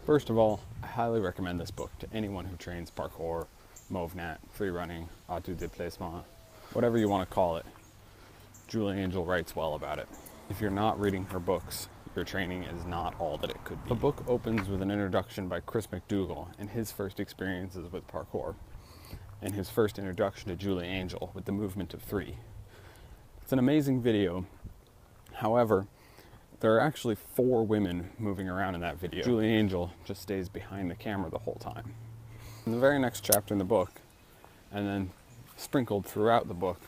First of all, I highly recommend this book to anyone who trains parkour, MovNat, free running, auto déplacement, whatever you want to call it. Julie Angel writes well about it. If you're not reading her books, your training is not all that it could be. The book opens with an introduction by Chris McDougall and his first experiences with parkour, and his first introduction to Julie Angel with the movement of 3. It's an amazing video. However, there are actually 4 women moving around in that video. Julie Angel just stays behind the camera the whole time. In the very next chapter in the book, and then sprinkled throughout the book,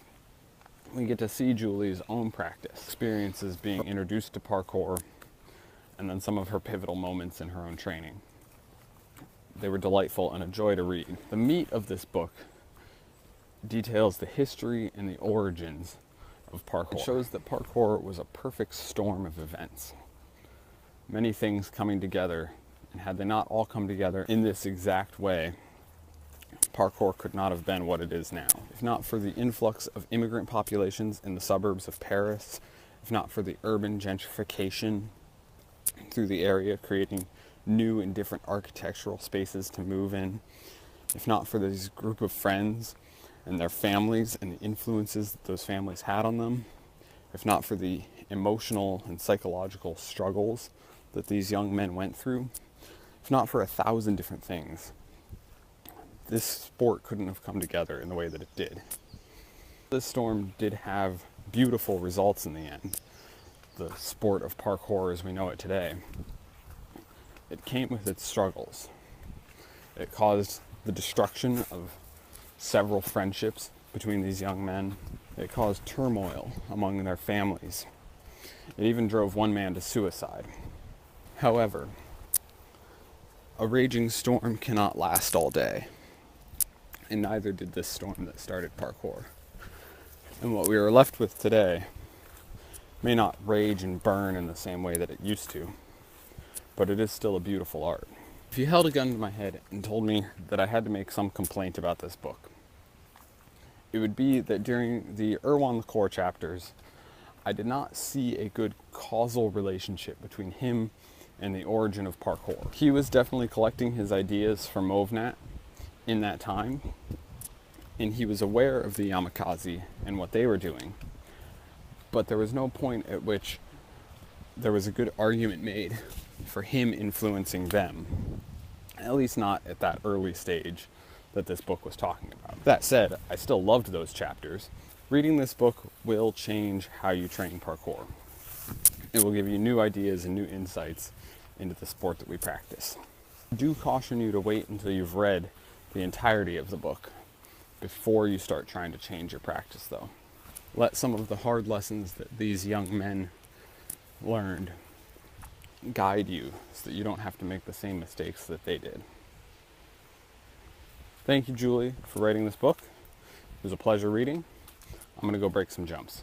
we get to see Julie's own practice, experiences being introduced to parkour, and then some of her pivotal moments in her own training. They were delightful and a joy to read. The meat of this book details the history and the origins of parkour. It shows that parkour was a perfect storm of events. Many things coming together, and had they not all come together in this exact way, parkour could not have been what it is now. If not for the influx of immigrant populations in the suburbs of Paris, if not for the urban gentrification through the area, creating new and different architectural spaces to move in, if not for this group of friends and their families and the influences that those families had on them, if not for the emotional and psychological struggles that these young men went through, if not for 1,000 different things, this sport couldn't have come together in the way that it did. This storm did have beautiful results in the end. The sport of parkour as we know it today, it came with its struggles. It caused the destruction of several friendships between these young men. It caused turmoil among their families. It even drove one man to suicide. However, a raging storm cannot last all day, and neither did this storm that started parkour. And what we are left with today may not rage and burn in the same way that it used to, but it is still a beautiful art. If you held a gun to my head and told me that I had to make some complaint about this book, it would be that during the Erwan LaCour chapters, I did not see a good causal relationship between him and the origin of parkour. He was definitely collecting his ideas from MovNat in that time, and he was aware of the Yamakasi and what they were doing, but there was no point at which there was a good argument made for him influencing them, at least not at that early stage that this book was talking about. That said, I still loved those chapters. Reading this book will change how you train parkour. It will give you new ideas and new insights into the sport that we practice. I do caution you to wait until you've read the entirety of the book before you start trying to change your practice, though. Let some of the hard lessons that these young men learned guide you so that you don't have to make the same mistakes that they did. Thank you, Julie, for writing this book. It was a pleasure reading. I'm going to go break some jumps.